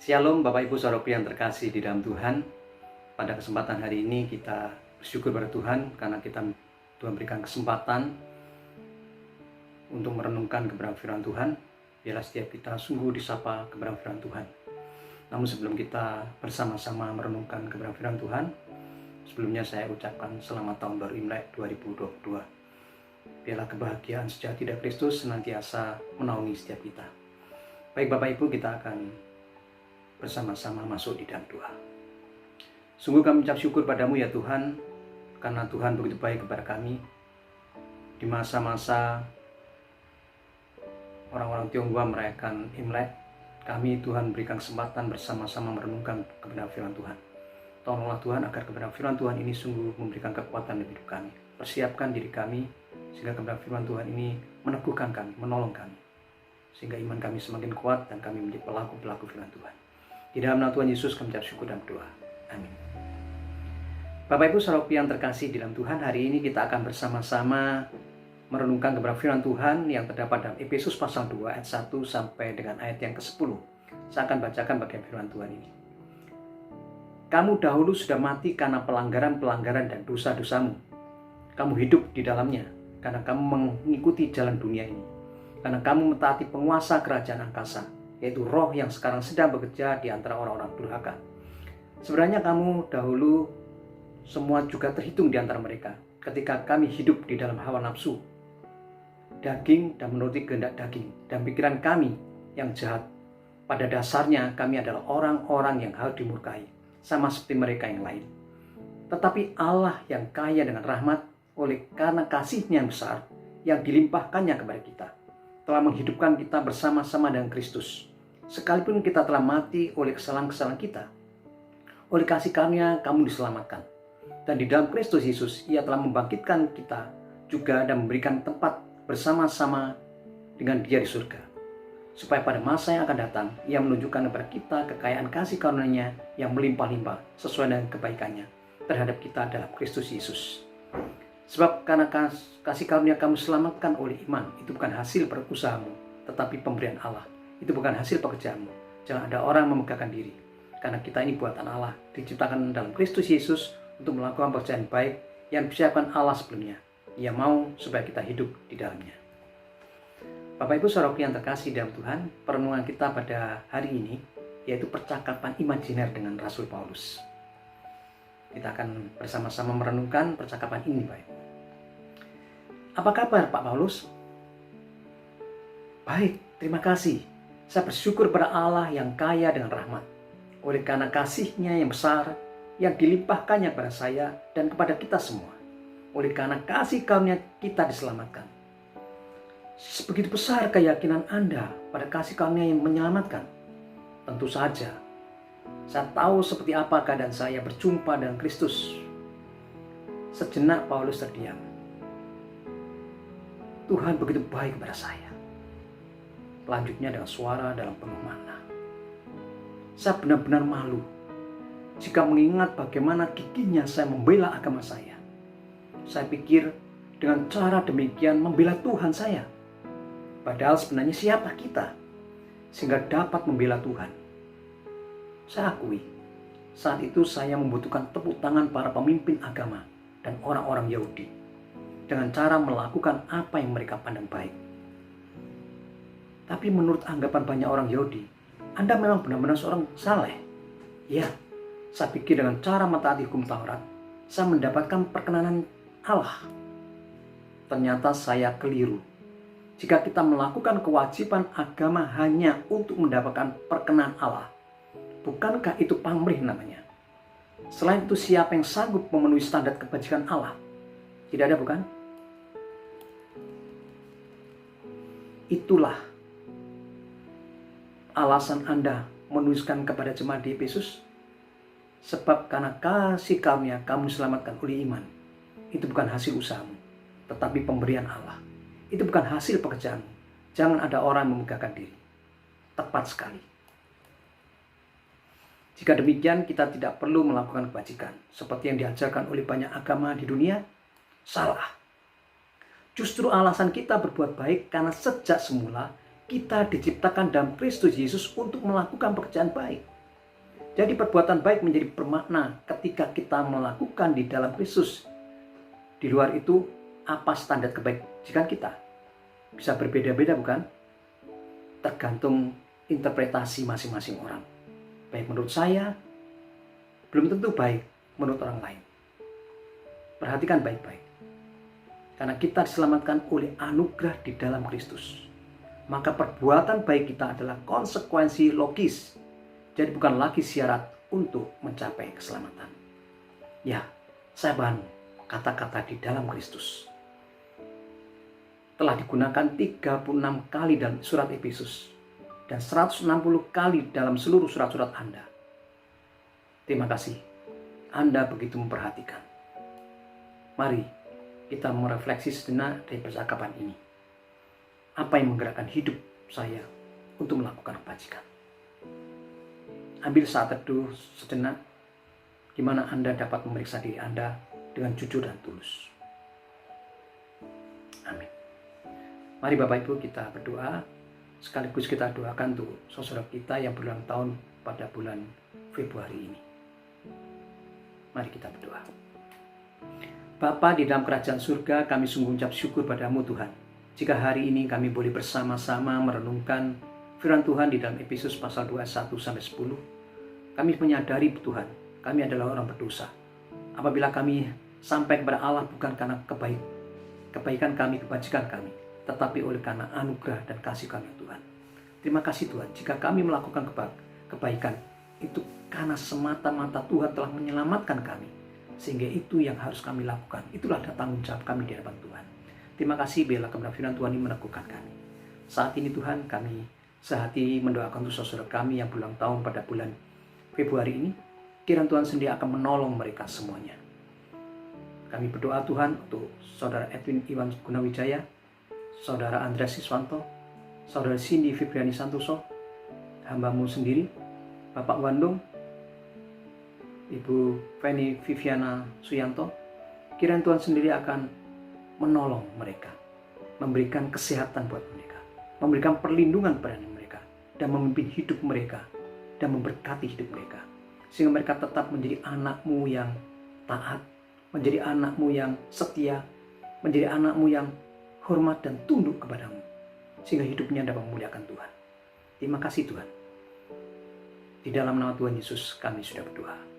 Shalom Bapak Ibu Saudaraku yang terkasih di dalam Tuhan. Pada kesempatan hari ini kita bersyukur pada Tuhan karena Tuhan berikan kesempatan untuk merenungkan kebenaran firman Tuhan. Biarlah setiap kita sungguh disapa kebenaran firman Tuhan. Namun sebelum kita bersama-sama merenungkan kebenaran firman Tuhan, sebelumnya saya ucapkan selamat tahun baru Imlek 2022. Biarlah kebahagiaan sejati dari Kristus senantiasa menaungi setiap kita. Baik Bapak Ibu, kita akan bersama-sama masuk di dalam doa. Sungguh kami ucap syukur padamu ya Tuhan, karena Tuhan begitu baik kepada kami. Di masa-masa orang-orang Tionghoa merayakan Imlek, kami Tuhan berikan kesempatan bersama-sama merenungkan kebenaran firman Tuhan. Tolonglah Tuhan agar kebenaran firman Tuhan ini sungguh memberikan kekuatan dalam hidup kami. Persiapkan diri kami sehingga kebenaran firman Tuhan ini meneguhkan kami, menolong kami, sehingga iman kami semakin kuat dan kami menjadi pelaku-pelaku firman Tuhan. Di dalam nama Tuhan Yesus kami ucap syukur dan berdoa. Amin. Bapak Ibu Saudaraku yang terkasih di dalam Tuhan, hari ini kita akan bersama-sama merenungkan kebenaran firman Tuhan yang terdapat dalam Efesus pasal 2 ayat 1 sampai dengan ayat yang ke-10. Saya akan bacakan bagian firman Tuhan ini. Kamu dahulu sudah mati karena pelanggaran-pelanggaran dan dosa-dosamu. Kamu hidup di dalamnya karena kamu mengikuti jalan dunia ini. Karena kamu mentaati penguasa kerajaan angkasa, yaitu roh yang sekarang sedang bekerja di antara orang-orang durhaka. Sebenarnya kamu dahulu semua juga terhitung di antara mereka ketika kami hidup di dalam hawa nafsu, daging dan menuruti kehendak daging dan pikiran kami yang jahat. Pada dasarnya kami adalah orang-orang yang harus dimurkai, sama seperti mereka yang lain. Tetapi Allah yang kaya dengan rahmat, oleh karena kasih-Nya yang besar yang dilimpahkannya kepada kita, telah menghidupkan kita bersama-sama dengan Kristus. Sekalipun kita telah mati oleh kesalahan-kesalahan kita, oleh kasih karunia kamu diselamatkan. Dan di dalam Kristus Yesus, Ia telah membangkitkan kita juga dan memberikan tempat bersama-sama dengan Dia di surga. Supaya pada masa yang akan datang, Ia menunjukkan kepada kita kekayaan kasih karunia-Nya yang melimpah-limpah sesuai dengan kebaikannya terhadap kita dalam Kristus Yesus. Sebab karena kasih karunia kamu selamatkan oleh iman, itu bukan hasil berusahamu, tetapi pemberian Allah. Itu bukan hasil pekerjaanmu. Jangan ada orang memegahkan diri. Karena kita ini buatan Allah, diciptakan dalam Kristus Yesus untuk melakukan pekerjaan baik yang disiapkan Allah sebelumnya. Ia mau supaya kita hidup di dalamnya. Bapak Ibu Saudaraku yang terkasih dalam Tuhan, perenungan kita pada hari ini yaitu percakapan imajiner dengan Rasul Paulus. Kita akan bersama-sama merenungkan percakapan ini, Baik. Apa kabar Pak Paulus? Baik, terima kasih. Saya bersyukur pada Allah yang kaya dengan rahmat. Oleh karena kasih-Nya yang besar, yang dilimpahkannya kepada saya dan kepada kita semua. Oleh karena kasih karunia kita diselamatkan. Sebegitu besar keyakinan Anda pada kasih karunia yang menyelamatkan. Tentu saja, saya tahu seperti apa keadaan saya berjumpa dengan Kristus. Sejenak Paulus terdiam. Tuhan begitu baik kepada saya. Selanjutnya dengan suara dalam penuh makna. Saya benar-benar malu jika mengingat bagaimana gigihnya saya membela agama saya. Saya pikir dengan cara demikian membela Tuhan saya. Padahal sebenarnya siapa kita sehingga dapat membela Tuhan? Saya akui, saat itu saya membutuhkan tepuk tangan para pemimpin agama dan orang-orang Yahudi dengan cara melakukan apa yang mereka pandang baik. Tapi menurut anggapan banyak orang Yahudi, Anda memang benar-benar seorang saleh. Ya, saya pikir dengan cara mentaati hukum Taurat, saya mendapatkan perkenanan Allah. Ternyata saya keliru. Jika kita melakukan kewajiban agama hanya untuk mendapatkan perkenan Allah, bukankah itu pamrih namanya? Selain itu, siapa yang sanggup memenuhi standar kebajikan Allah? Tidak ada, bukan? Itulah alasan Anda menuliskan kepada jemaat di Efesus. Sebab karena kasih karunia kamu diselamatkan oleh iman. Itu bukan hasil usahamu, tetapi pemberian Allah. Itu bukan hasil pekerjaanmu. Jangan ada orang memegahkan diri. Tepat sekali. Jika demikian, kita tidak perlu melakukan kebajikan seperti yang diajarkan oleh banyak agama di dunia. Salah. Justru alasan kita berbuat baik karena sejak semula kita diciptakan dalam Kristus Yesus untuk melakukan pekerjaan baik. Jadi perbuatan baik menjadi bermakna ketika kita melakukan di dalam Kristus. Di luar itu, apa standar kebajikan kita? Bisa berbeda-beda bukan? Tergantung interpretasi masing-masing orang. Baik menurut saya, belum tentu baik menurut orang lain. Perhatikan baik-baik. Karena kita diselamatkan oleh anugerah di dalam Kristus. Maka perbuatan baik kita adalah konsekuensi logis. Jadi bukan lagi syarat untuk mencapai keselamatan. Ya, saya bahan kata-kata di dalam Kristus. Telah digunakan 36 kali dalam surat Efesus dan 160 kali dalam seluruh surat-surat Anda. Terima kasih. Anda begitu memperhatikan. Mari kita merefleksi sejenak dari percakapan ini. Apa yang menggerakkan hidup saya untuk melakukan kebajikan? Ambil saat teduh sejenak, di mana Anda dapat memeriksa diri Anda dengan jujur dan tulus. Amin. Mari Bapak Ibu kita berdoa, sekaligus kita doakan untuk saudara kita yang berulang tahun pada bulan Februari ini. Mari kita berdoa. Bapa di dalam kerajaan surga, kami sungguh ucap syukur padamu Tuhan. Jika hari ini kami boleh bersama-sama merenungkan firman Tuhan di dalam Efesus pasal 21-10, kami menyadari Tuhan, kami adalah orang berdosa. Apabila kami sampai kepada Allah bukan karena kebaikan kami, kebajikan kami, tetapi oleh karena anugerah dan kasih kami Tuhan. Terima kasih Tuhan, jika kami melakukan kebaikan, itu karena semata-mata Tuhan telah menyelamatkan kami. Sehingga itu yang harus kami lakukan. Itulah tanggung jawab kami di hadapan Tuhan. Terima kasih bila kebenaran firman Tuhan ini meneguhkan kami. Saat ini Tuhan, kami sehati mendoakan untuk saudara kami yang berulang tahun pada bulan Februari ini. Kiranya Tuhan sendiri akan menolong mereka semuanya. Kami berdoa Tuhan untuk saudara Edwin Iwan Gunawijaya, saudara Andreas Siswanto, saudara Cindy Fibriani Santoso, hamba-Mu sendiri, Bapak Wandung, Ibu Feni Viviana Suyanto. Kiranya Tuhan sendiri akan menolong mereka, memberikan kesehatan buat mereka, memberikan perlindungan kepada mereka, dan memimpin hidup mereka, dan memberkati hidup mereka. Sehingga mereka tetap menjadi anak-Mu yang taat, menjadi anak-Mu yang setia, menjadi anak-Mu yang hormat dan tunduk kepadamu. Sehingga hidupnya dapat memuliakan Tuhan. Terima kasih Tuhan. Di dalam nama Tuhan Yesus kami sudah berdoa.